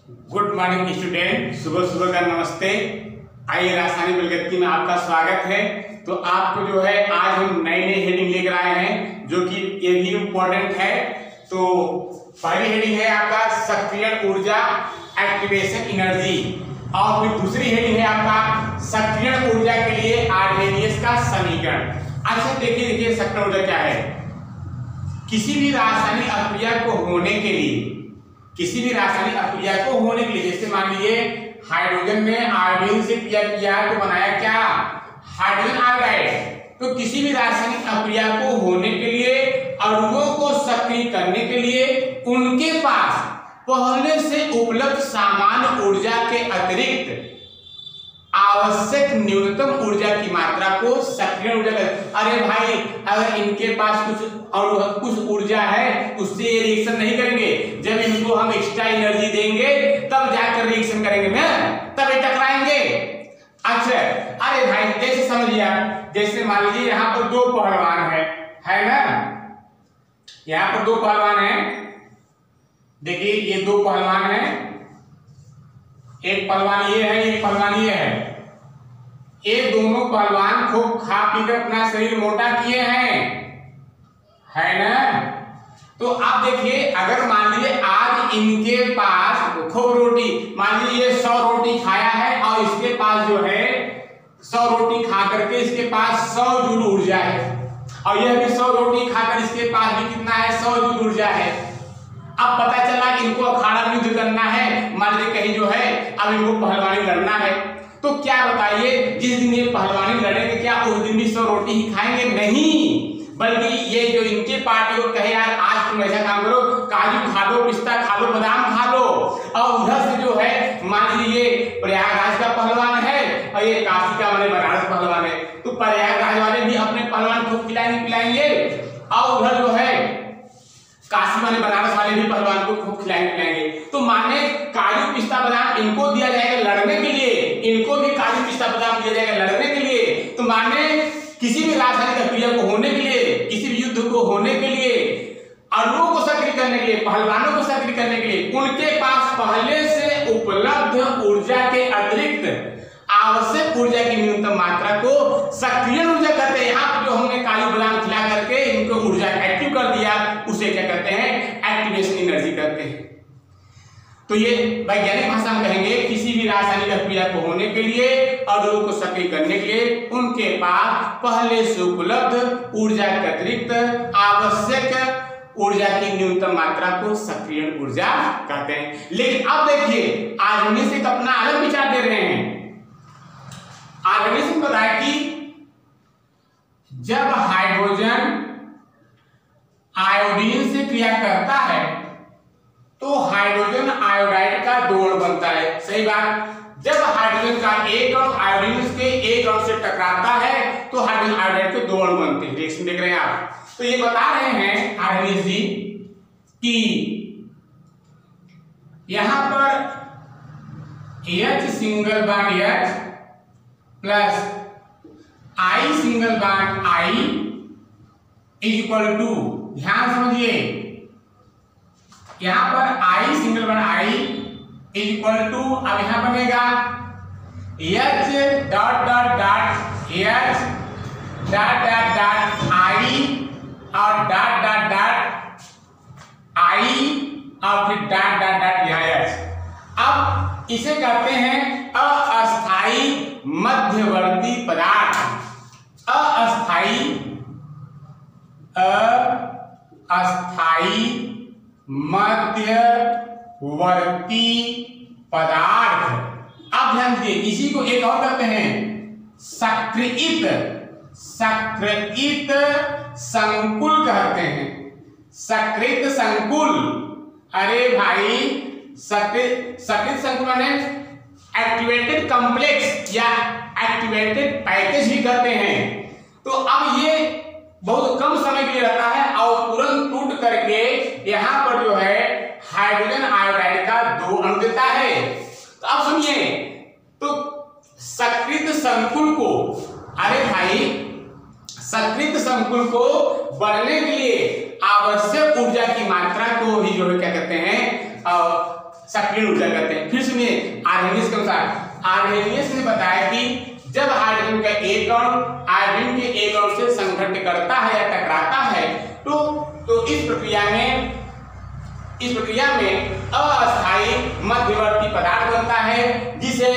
Good morning student, सुबह सुबह का नमस्ते। आइए रासायनिक प्रगति में आपका स्वागत है। तो आपको जो है आज हम नए हेडिंग लेकर आए हैं जो कि ये भी इम्पोर्टेंट है। तो पहली हेडिंग है आपका सक्रियण ऊर्जा एक्टिवेशन एनर्जी, और फिर दूसरी हेडिंग है आपका सक्रियण ऊर्जा के लिए आर्हेनियस का समीकरण। अच्छा देखिए सक्रियण ऊर्जा क्या है। किसी भी रासायनिक अभिक्रिया को होने के लिए, जैसे मान लीजिए हाइड्रोजन ने आयोडीन से क्रिया किया तो बनाया क्या, हाइड्रोजन आयोडाइड। तो किसी भी रासायनिक अभिक्रिया को होने के लिए, अणुओं को सक्रिय करने के लिए उनके पास पहले से उपलब्ध सामान्य ऊर्जा के अतिरिक्त आवश्यक न्यूनतम ऊर्जा की मात्रा को सक्रियण ऊर्जा कहते। अरे भाई, अगर इनके पास कुछ ऊर्जा है उससे ये रिएक्शन नहीं करेंगे। जब इनको हम एक्स्ट्रा एनर्जी देंगे तब जाकर रिएक्शन करेंगे ना, तब ये टकराएंगे। अच्छा, अरे भाई जैसे समझिए आप, जैसे मान लीजिए यहाँ पर दो पहलवान है ना, यहाँ पर दो पहलवान है। देखिए ये दो पहलवान है, एक पहलवान ये है, एक पहलवान ये है। ये दोनों पहलवान खूब खा पीकर अपना शरीर मोटा किए हैं, है ना। तो आप देखिए, अगर मान लीजिए आज इनके पास खूब रोटी, मान लीजिए 100 रोटी खाया है और इसके पास जो है 100 रोटी खा करके इसके पास 100 जूल ऊर्जा है, और यह भी 100 रोटी खाकर इसके पास भी कितना है, 100 जूल ऊर्जा है। अब पता चला इनको अखाड़ा युद्ध करना है, मान लीजिए कहीं जो है अब इनको पहलवानी लड़ना है। तो क्या बताइए, जिस दिन ये पहलवानी लड़ेंगे क्या उस दिन भी 100 रोटी ही खाएंगे? नहीं, बल्कि ये जो इनके पार्टी को कहे यार आज तुम ऐसा काम करो, काजू खा लो, पिस्ता खा लो, बादाम खा लो। और उधर से जो है मान लीजिए प्रयागराज का पहलवान है और ये काशी का माने बनारस पहलवान है, तो प्रयागराज वाले भी अपने पहलवान को पिलाएंगे, और उधर जो है काशी माने बनारस वाले भी पहलवान को खूब खिलाएंगे। तो माने काजू पिस्ता बादाम इनको दिया जाएगा लड़ने के लिए, इनको भी काजू पिस्ता बादाम दिया जाएगा लड़ने के लिए। तो माने किसी भी रासायनिक अभिक्रिया को होने के लिए, किसी भी युद्ध को होने के लिए, अणुओं को सक्रिय करने के लिए, पहलवानों को सक्रिय करने के लिए उनके पास पहले से उपलब्ध ऊर्जा के अतिरिक्त आवश्यक ऊर्जा की न्यूनतम मात्रा को सक्रियण ऊर्जा कहते हैं। यहाँ पर जो हमने काजू बादाम खिला करके इनको ऊर्जा एक्टिव कर दिया, उसे क्या कहते हैं, एक्टिवेशन एनर्जी कहते हैं। तो ये वैज्ञानिक भाषा में कहेंगे किसी भी रासायनिक अभिक्रिया को होने के लिए, अणुओं को सक्रिय करने के लिए उनके पास पहले से उपलब्ध ऊर्जा के अतिरिक्त आवश्यक ऊर्जा की न्यूनतम मात्रा को सक्रियण ऊर्जा कहते हैं। लेकिन अब देखिए आर्हेनियस एक अपना अलग विचार दे रहे हैं। आर्हेनियस ने बताया कि जब हाइड्रोजन आयोडीन से क्रिया करता है तो हाइड्रोजन आयोडाइड का दो अणु बनता है। सही बात। जब हाइड्रोजन का एक अणु आयोडीन के एक अणु से टकराता है तो हाइड्रोजन आयोडाइड के दो अणु बनते हैं। रिएक्शन देख रहे हैं आप। तो ये बता रहे हैं आर्हेनियस जी कि यहां पर H single bond H plus I single bond I is equal to, ध्यान समझिए, यहां पर I single bond I is equal to, अब यहां बनेगा H dot dot dot H dot dot dot I और डॉट डॉट डॉट I और फिर डॉट डॉट डॉट यहाँ H। अब इसे कहते हैं अस्थाई मध्यवर्ती पदार्थ। अस्थाई मध्यवर्ती पदार्थ। अब ध्यान दीजिए, इसी को एक और कहते हैं सक्रियित संकुल कहते हैं। सक्रियित संकुल। अरे भाई सक्रियित संकुल माने एक्टिवेटेड कॉम्प्लेक्स या एक्टिवेटेड पैकेज भी कहते हैं। तो अब ये बहुत कम समय के लिए रहता है और तुरंत टूट करके यहां पर जो है हाइड्रोजन आयोडाइड का दो अणु देता है। तो अब सुनिए, तो सक्रियित संकुल को, अरे भाई सक्रियित संकुल को बढ़ने के लिए आवश्यक ऊर्जा की मात्रा को ही जो है क्या कहते हैं सक्रिय ऊर्जा कहते हैं। फिर सुनिए आर्हेनियस के अनुसार, आर्हेनियस ने बताया कि जब हाइड्रोजन का एक अणु आयोडीन के एक अणु से संघट्ट करता है या टकराता है तो इस प्रक्रिया में अस्थायी मध्यवर्ती पदार्थ बनता है जिसे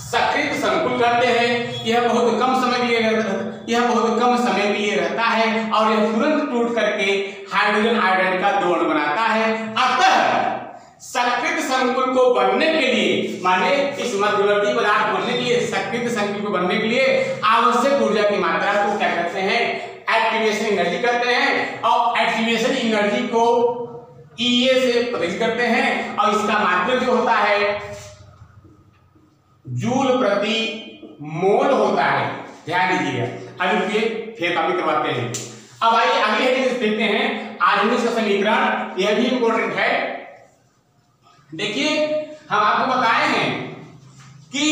सक्रिय संकुल कहते हैं। यह बहुत कम समय के लिए रहता है और यह तुरंत टूट करके हाइड्रोजन आयोडाइड का दो अणु बनाता है। अतः सक्रिय संकुल को बनने के लिए, माने इस मध्यवर्ती पदार्थ बनने के लिए, सक्रिय संकुल को बनने के लिए आवश्यक ऊर्जा की मात्रा को क्या कहते हैं? एक्टिवेशन एनर्जी कहते हैं। और एक्टिवेशन एनर्जी को EA से प्रकट करते हैं और इसका मात्रक जो होता है जूल प्रति मोल होता है। ध्यान दीजिएगा। अब रुकिए फिर कॉपी करवाते हैं। अब आइए अगली हेडिंग देखते हैं आर्हेनियस का समीकरण। यह भी इंपॉर्टेंट है। देखिए हम आपको बताए हैं कि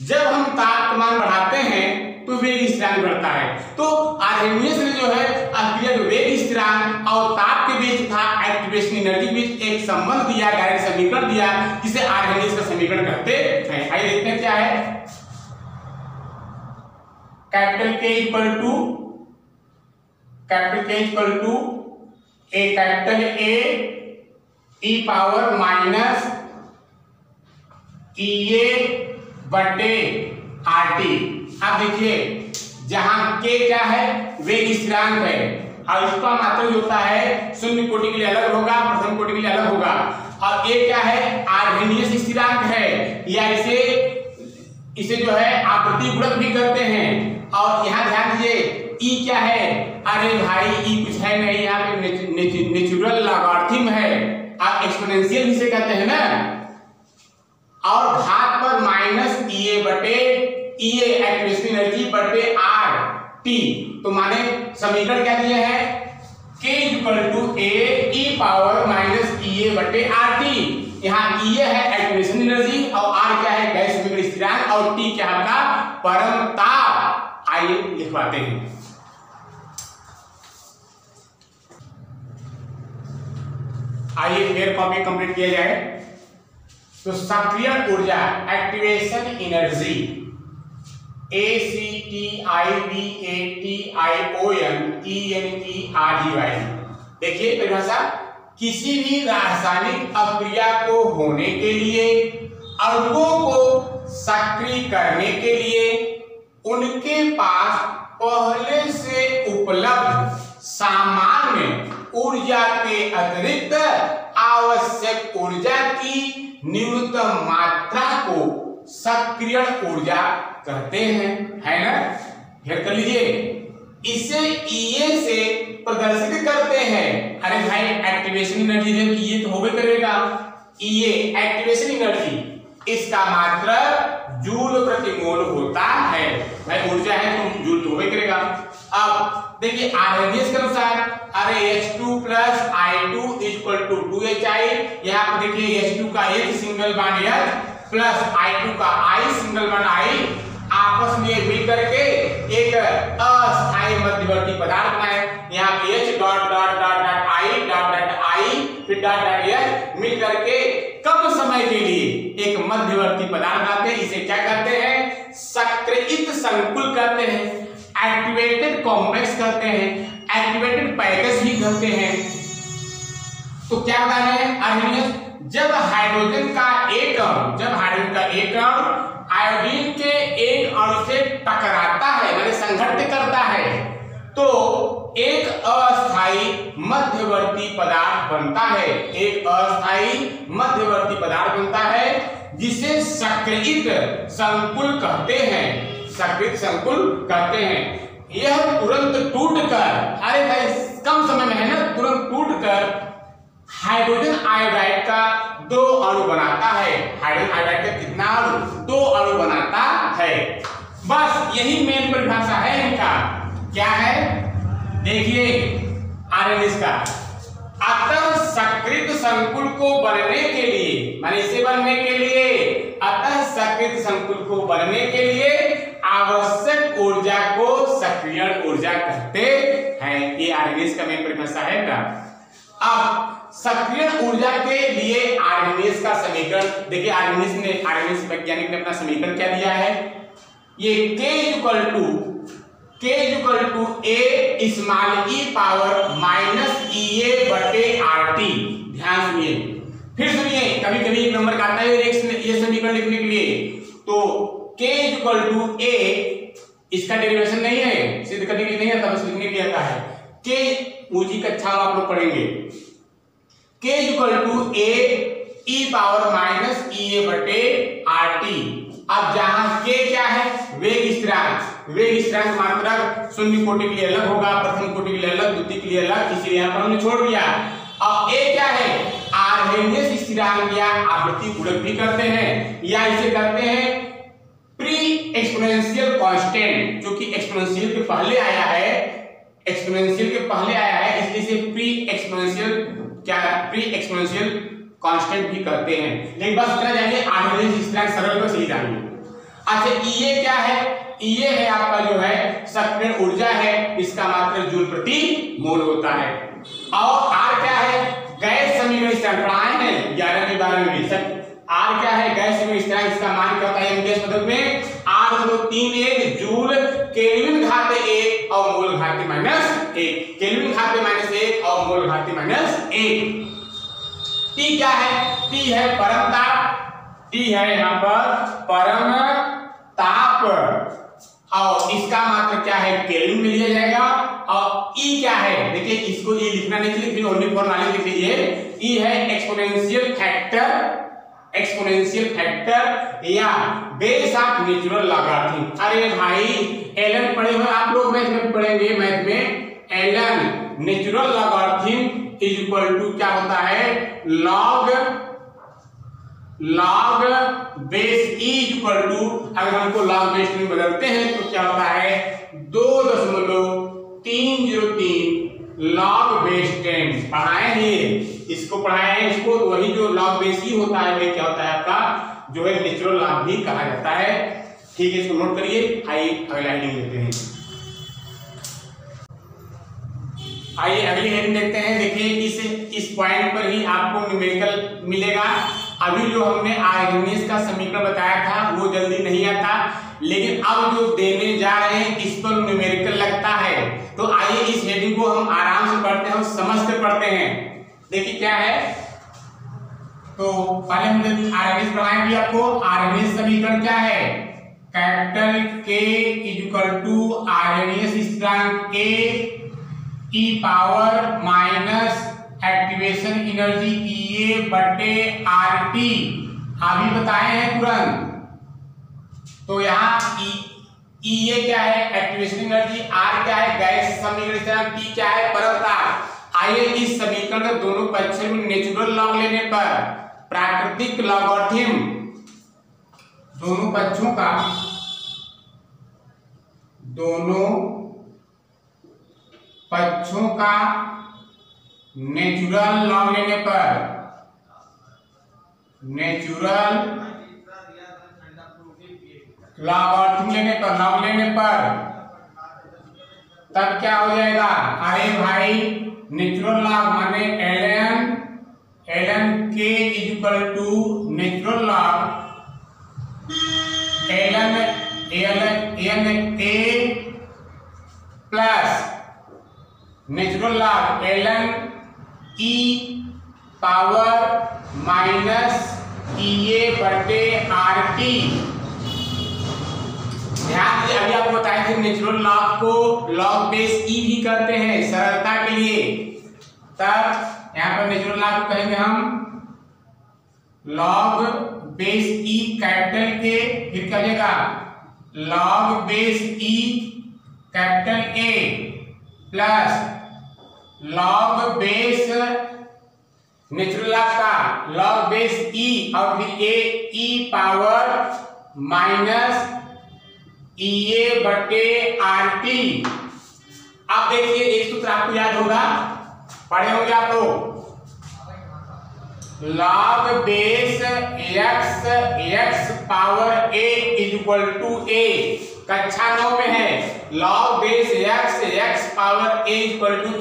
जब हम तापमान बढ़ाते हैं तो वेग स्थिरांक बढ़ता है। तो आर्हेनियस ने जो है वेग स्थिरांक और ताप के बीच था एक्टिवेशन एनर्जी के बीच एक संबंध दिया, डायरेक्ट समीकरण दिया, जिसे आर्हेनियस का समीकरण कहते हैं। आइए देखते हैं क्या है। Capital K equal to A capital A e power minus EA बटे RT। अब देखिए जहां K क्या है? वेग स्थिरांक है और इसका मात्रक जो होता है शून्य कोटि के लिए अलग होगा, प्रथम कोटि के लिए अलग होगा। और A क्या है? आर्हेनियस स्थिरांक है, या इसे जो है आवृत्ति गुणक भी करते हैं। और यहाँ ध्यान दीजिए E क्या है? अरे भाई E कुछ है नहीं, यहाँ पे नेचुरल लॉगरिथम है, आप एक्सपोनेंशियल इसे कहते हैं ना। और घात पर माइनस EA बटे EA एक्टिवेशन एनर्जी बटे RT। तो माने समीकरण क्या दिए हैं? K equal to A e power minus EA बटे RT। यहाँ EA है एक्टिवेशन एनर्जी और R क्या है? गैस समीकरण स्थिरांक और T क्या है? परम ताप। आइए लिखवाते हैं। आइए फिर कॉपी कंप्लीट किया जाए। तो सक्रिय ऊर्जा एक्टिवेशन एनर्जी ACTIVATIONENERGY। देखिए परिभाषा, किसी भी रासायनिक अभिक्रिया को होने के लिए, अणुओं को सक्रिय करने के लिए उनके पास पहले से उपलब्ध सामान्य ऊर्जा के अतिरिक्त आवश्यक ऊर्जा की न्यूनतम मात्रा को सक्रिय ऊर्जा कहते हैं, है ना? फिर कर लीजिए। इसे EA से प्रदर्शित करते हैं। अरे भाई एक्टिवेशन एनर्जी है, EA तो होबे करेगा। EA एक्टिवेशन एनर्जी, इसका मात्रक जूल प्रति मोल होता है। भाई ऊर्जा है तो जूल तो होबे करेगा। अब देखिए आर्हेनियस के अनुसार, अरे H2 plus I2 equal to 2HI। यहाँ पर देखिए H2 का एक single bond H plus I2 का I सिंगल बॉन्ड I आपस में मिल करके एक अस्थायी मध्यवर्ती पदार्थ बनाए। यहाँ पे H dot dot dot dot I dot dot I फिर डॉट डॉट H मिल करके कम समय के लिए एक मध्यवर्ती पदार्थ बनाते हैं। इसे क्या कहते हैं? सक्रियित संकुल कहते हैं, एक्टिवेटेड कॉम्प्लेक्स कहते हैं, एक्टिवेटेड पैकेज भी कहते हैं। तो क्या बता रहे हैं आर्हेनियस? जब हाइड्रोजन का एक अणु आयोडीन के एक अणु से टकराता है, माने संघट्ट करता है, तो एक अस्थायी मध्यवर्ती पदार्थ बनता है। एक अस्थायी मध्यवर्ती पदार्थ बनता है जिसे सक्रियित संकुल कहते हैं। सक्रियित संकुल कहते हैं। यह तुरंत टूटकर, अरे भाई कम समय में है ना, तुरंत टूटकर हाइड्रोजन आयोडाइड का दो अणु बनाता है। हाइड्रोजन आयोडाइड का कितना अणु? दो अणु बनाता है। बस यही मेन परिभाषा है इनका। क्या है? देखिए आर्हेनियस का, अतः सक्रिय संकुल को बनने के लिए, माने इसे बनने के लिए, अतः सक्रिय संकुल को बनने के लिए आवश्यक ऊर्जा को सक्रिय ऊर्जा कहते हैं। ये आर्हेनियस का मेन परिभाषा है। अब सक्रिय ऊर्जा के लिए आर्हेनियस आर्हेनियस का समीकरण देखिए, आर्हेनियस वैज्ञानिक ने अपना समीकरण क्या दिया है, ये K equal to A small e power minus EA बटे RT। ध्यान सुनिए, फिर सुनिए, कभी कभी एक नंबर का आता है ये समीकरण लिखने के लिए, तो K इक्वल टू A, इसका डेरिवेशन नहीं है, सिद्ध करने के लिए नहीं आता, बस लिखने के लिए आता है। K ऊंची कक्षा में आप लोग पढ़ेंगे, K equal to A e power minus EA बटे RT। अब जहां K क्या है, वेग स्थिरांक मात्रक शून्य कोटि के लिए अलग होगा, प्रथम कोटि के लिए अलग, द्वितीय के लिए अलग, इसलिए यहां पर हमने छोड़ दिया। अब A क्या है, आर्हेनियस स्थिरांक या आवृत्ति गुणक भी करते हैं, या इसे करते हैं प्री एक्सपोनेंशियल कांस्टेंट, जो कि एक्सपोनेंशियल के पहले आया है, इसलिए इसे प्री एक्सपोनेंशियल कांस्टेंट भी करते हैं। लेकिन बस इतना जानिए, आर्हेनियस स्थिरांक सरल पर सही जानिए। अच्छा, EA क्या है, EA है आपका जो है सक्रिय ऊर्जा है, इसका मात्रक जूल प्रति मोल होता है। और R क्या है, गैस समीकरण स्थिरांक पढ़ाए हैं 11वीं 12वीं में। R क्या है, गैस समीकरण स्थिरांक, इसका मान क्या होता है एमजीएस पद्धति में, 831 जूल केल्विन घात 1 और मोल घात -1, केल्विन घात -1 और मोल घात -1। T क्या है, T है परम ताप, T है यहाँ पर परम ताप, और इसका मात्रक क्या है, केल्विन में लिया जाएगा। और E क्या है, देखिए इसको E लिखना नहीं चाहिए, फिर ओनली फॉर नॉलेज लिख लीजिए। E है एक्सपोनेंशियल फैक्टर या बेस ऑफ नेचुरल लॉगरिथम। अरे भाई ln पढ़े हुए आप लोग, मैथ में पढ़ेंगे, मैथ में ln natural logarithm is equal to क्या होता है, log base E equal to, अगर हमको log बेस में बदलते हैं तो क्या होता है 2.303 log बेस 10। पढ़ाए ही इसको, पढ़ाए इसको, तो वही जो log बेस E होता है वही क्या होता है आपका जो है नेचुरल लॉग भी कहा जाता है। ठीक है, इसको नोट करिए। आइए अगला हेडिंग लेते हैं, आइए अगली हेडिंग देखते हैं। देखिए इस पॉइंट पर ही आपको न्यूमेरिकल मिलेगा। अभी जो हमने आर्हेनियस का समीकरण बताया था वो जल्दी नहीं आता, लेकिन अब जो देने जा रहे हैं इस पर न्यूमेरिकल लगता है। तो आइए इस हेडिंग को हम आराम से पढ़ते हैं और समझते पढ़ते हैं। देखिए क्या है, तो पहले हम आर्हेनियस पढ़ाएंगे आपको। आर्हेनियस समीकरण क्या है, capital K equal to Arrhenius स्थिरांक A e power minus activation energy EA बटे RT, अभी बताए हैं तुरंत। तो यहाँ EA क्या है, एक्टिवेशन एनर्जी, R क्या है, गैस समीकरण स्थिरांक, T क्या है, परम ताप। आइए इस समीकरण के दोनों पक्षों में नेचुरल लॉग लेने पर प्राकृतिक लॉगरिथम, दोनों पक्षों का नेचुरल लॉग लेने पर, नेचुरल लॉगरिथम लॉग लेने पर तब क्या हो जाएगा, अरे भाई नेचुरल लॉग माने ln K equal to natural log ln A plus natural log ln E power minus EA बटे RT। ध्यान दीजिए, अभी आपको बताया थे नेचुरल लॉग को लॉग बेस E भी करते हैं सरलता के लिए। तब यहाँ पर नेचुरल लॉग को कहेंगे हम लॉग बेस E कैपिटल के, फिर क्या हो जाएगा log base E capital A plus log base natural log का लॉग बेस E और फिर A e power minus EA बटे RT। अब देखिए एक सूत्र आपको याद होगा, पढ़े होंगे आप लोग, log base x power A is equal to A। कक्षा 9 में है log base x power A equal to A,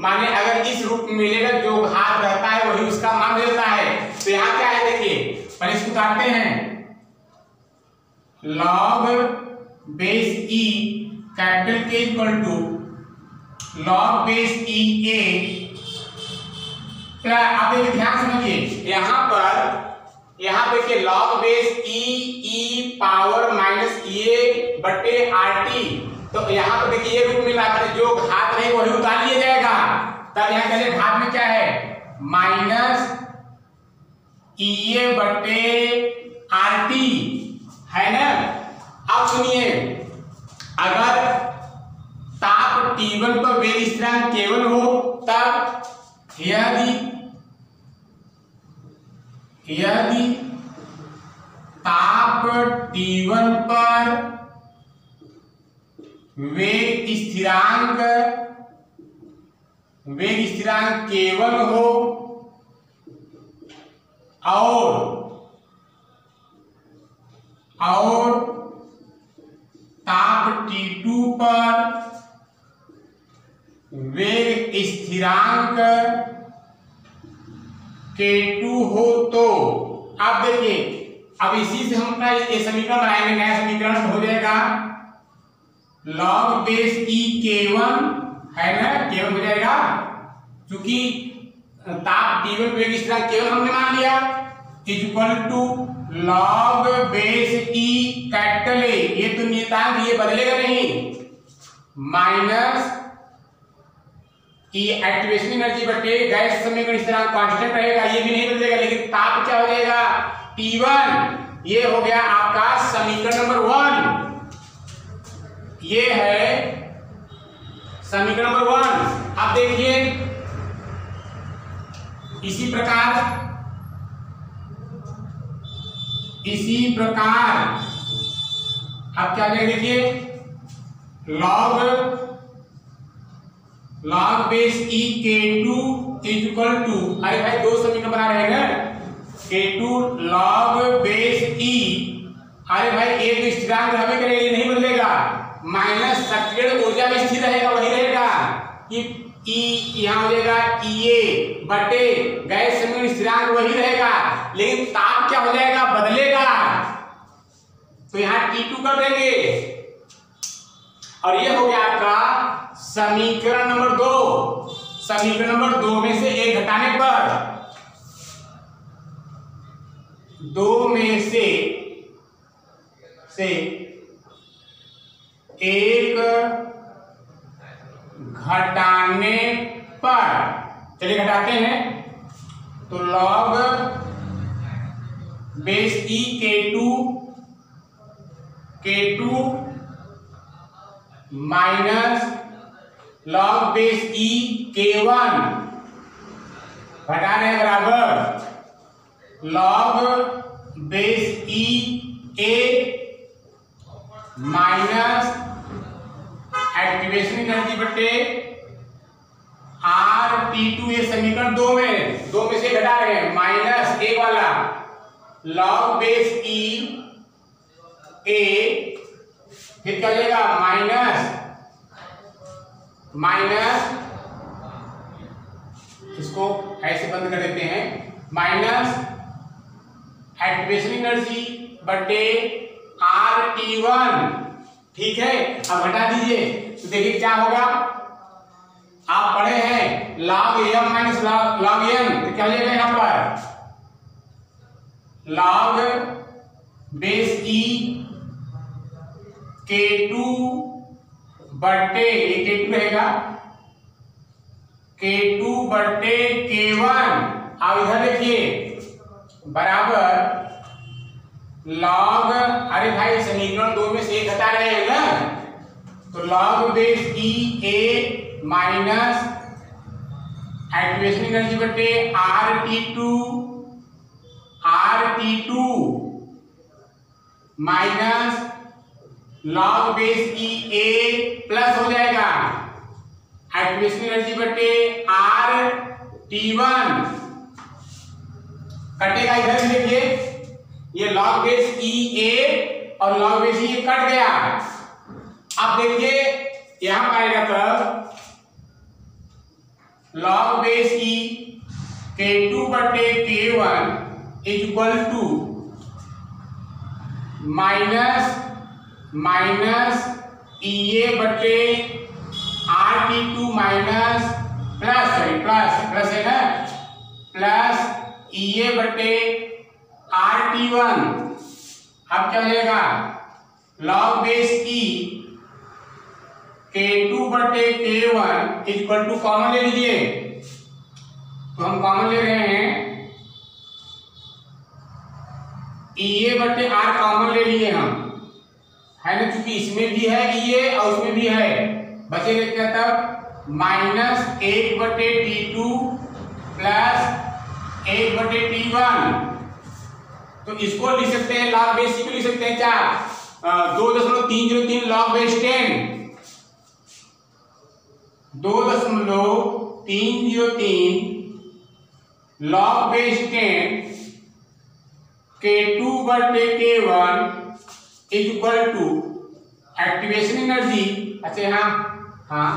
माने अगर इस रूप में मिलेगा जो घात रहता है वही उसका मान देता है। तो यहाँ क्या है उतारते हैं, log बेस ई कैपिटल के इक्वल टू log बेस ई ए। क्या आप एक ध्यान समझिए, यहां पे देखिए log बेस ई पावर माइनस ए बटे आर टी, तो यहाँ पे देखिए ये रूप मिला है, जो घात नहीं वही उतार लिया जाएगा। तब यहाँ चलिए घात में क्या है, माइनस ई ए बटे आर टी है ना। अब सुनिए, अगर ताप T1 पर वेग स्थिरांक K1 हो, तब यदि ताप T1 पर वेग स्थिरांक K1 हो और ताप T2 पर वेग स्थिरांक K2 हो, तो आप देखिए, अब इसी से हम ये समीकरण बनाएंगे, नया समीकरण हो जाएगा log बेस ई K1 है ना, K1 हो जाएगा, क्योंकि ताप T1 वेग स्थिरांक K1 हमने मान लिया, equal to log base E capital A, ये तो नियतांक ये बदलेगा नहीं, माइनस ई एक्टिवेशन एनर्जी बटे गैस समीकरण स्थिरांक कांस्टेंट रहेगा, ये भी नहीं बदलेगा, लेकिन ताप क्या हो जाएगा T1। ये हो गया आपका समीकरण नंबर 1, ये है समीकरण नंबर 1। अब देखिए इसी प्रकार अब क्या करेंगे, देखिए log base E K2 equal to, अरे भाई दो समीकरण बना रहे हैं ना, K2 log बेस ई, अरे भाई एक स्थिरांक हमें करेगा, ये नहीं बदलेगा, माइनस सक्रिय ऊर्जा में स्थिर रहेगा, वही रहेगा कि ई यहाँ हो जाएगा EA बटे गैस समीकरण स्थिरांक वही रहेगा, लेकिन ताप क्या हो जाएगा, बदलेगा, तो यहाँ T2 कर देंगे। और ये हो गया आपका समीकरण नंबर 2। समीकरण नंबर 2 में से एक घटाने पर, 2 में से एक घटाने पर, चलिए घटाते हैं, तो log base E K2 minus log base ई K1 घटा रहे बराबर log base E A minus activation energy बटे RT2, ये समीकरण 2 में से घटा रहे हैं, माइनस एक वाला log बेस ई A, फिर क्या हो जाएगा माइनस, इसको ऐसे बंद कर देते हैं, माइनस एक्टिवेशन एनर्जी बटे RT1, ठीक है। अब घटा दीजिए, तो देखिए क्या होगा, आप पढ़े हैं log m minus log n, तो क्या हो जाएगा यहाँ पर log बेस ई K2 बटे, ये K2 रहेगा, K2 बटे K1, अब इधर देखिए बराबर log, अरे भाई समीकरण 2 में से एक घटा रहे हैं ना, तो log base E A minus activation energy बटे RT2 minus log base E A plus हो जाएगा एक्टिवेशन एनर्जी बटे RT1, कटेगा इधर भी देखिए, ये log बेस ई A और log बेस ई कट गया। अब देखिए यहां पर आएगा तब log बेस ई K2 बटे K1 equal to minus EA बटे RT2 माइनस प्लस है ना, प्लस EA बटे RT1। अब क्या हो जाएगा, लॉग बेस E K2 बटे K1 इक्वल टू कॉमन ले लीजिए, तो हम कॉमन ले रहे हैं EA बटे R कॉमन ले लिए हम, है ना, क्योंकि इसमें भी है EA और उसमें भी है, बचेगा क्या तब माइनस 1 बटे T2 प्लस 1 बटे T1। तो इसको लिख सकते हैं लॉग बेस C को लिख सकते हैं क्या, 2.303 log base 10, 2.303 log base 10 K2 बटे K1 equal to activation energy, अच्छा हाँ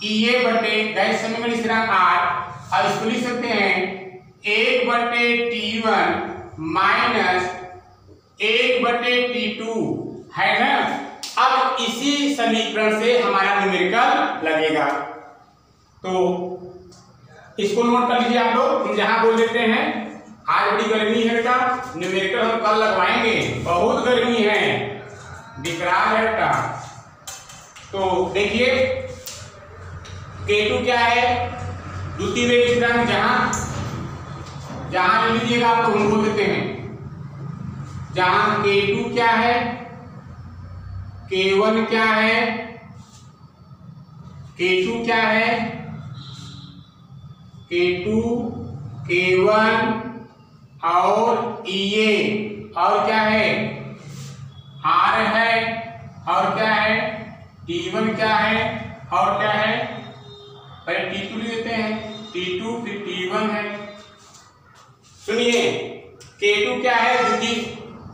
EA बटे गैस समीकरण स्थिरांक R, अब इसको लिख सकते हैं 1 बटे T1 माइनस 1 बटे T2, है ना। अब इसी समीकरण से हमारा न्यूमेरिकल लगेगा, तो इसको नोट कर लीजिए आप लोग, हम जहां बोल देते हैं आज बड़ी गर्मी है बेटा, न्यूमेरिकल हम कल लगवाएंगे, बहुत गर्मी है, दिख रहा है बेटा। तो देखिए K2 क्या है, द्वितीय वेग स्थिरांक, जहां ले लीजिएगा आप, तो हम बोल देते हैं जहां K2 क्या है, K1 क्या है, K2 क्या है, K2 K1 और EA, और क्या है R है, और क्या है T1 क्या है, और क्या है, पहले T2 लिख देते हैं, T2 फिर T1 है। सुनिए K2 क्या है,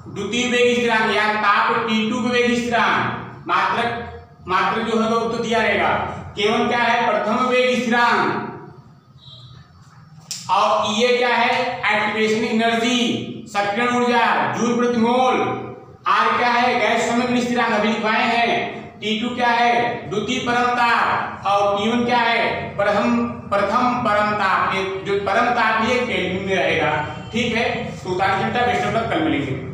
द्वितीय वेग स्थिरांक या ताप T2 वेग स्थिरांक, मात्रक जो है वो तो दिया रहेगा। K1 क्या है, प्रथम वेग स्थिरांक, और EA क्या है, एक्टिवेशन एनर्जी, सक्रियण ऊर्जा, जूल प्रति मोल। R क्या है, गैस समीकरण स्थिरांक, अभी लिखवाए हैं। T2 क्या है, द्वितीय परम ताप, और T1 क्या है, प्रथम परम ताप, जो परम ताप ये केल्विन में रहेगा। ठीक है, तो उतार बेस्ट ऑफ लक, कल मिलेंगे।